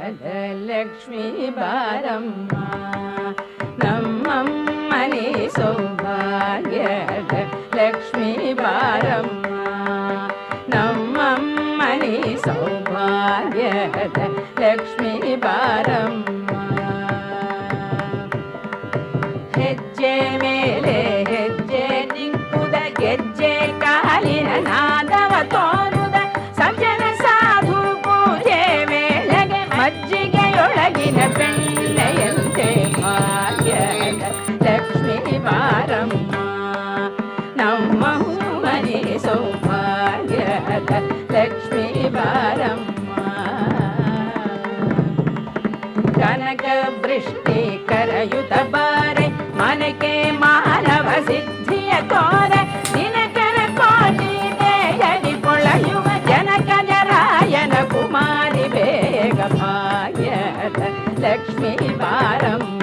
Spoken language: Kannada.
ಲಕ್ಷ್ಮೀ ಬಾರಮ್ಮ ನಮ್ಮಮ್ಮನಿ ಸೌಭಾಗ್ಯದ ಲಕ್ಷ್ಮೀ ಬಾರಮ್ಮ ನಮ್ಮಮ್ಮನಿ ಸೌಭಾಗ್ಯದ ಲಕ್ಷ್ಮೀ ಬಾರಮ್ಮ ಹೆಜ್ಜೆ ಮೇಲೆ ಹೆಜ್ಜೆ ನಿಂಕುದ ಗೆಜ್ಜೆ ಕಾಲಿನ ನಾದವ ತೋರುದ ಸಜ್ಜನ ಸಾಧು ಪೂಜೆ ವೇಳೆಗೆ ಮಜ್ಜಿಗೆಯೊಳಗಿನ ಬೆಣ್ಣೆಯಂತೆ ಭಾಗ್ಯದ ಲಕ್ಷ್ಮೀ ಬಾರಮ್ಮ ನಮ್ಮ ಮನೆ ಸೌಭಾಗ್ಯದ ಲಕ್ಷ್ಮೀ ಬಾರಮ್ಮ ಕನಕ ವೃಷ್ಟಿ ಕರಯುತ ಬಾರೆ ಮನಕೆ ಮಾನವ ಸಿದ್ಧಿಯ ತೋರೆ ದಿನಕರ ಕೋಟಿ ದೇಯದಿ ಪೊಳೆಯುವ ಜನಕ ಜರಾಯನ ಕುಮಾರಿ ಬೇಗ ಭಾಗ್ಯದ ಲಕ್ಷ್ಮೀ ಬಾರಮ್ಮ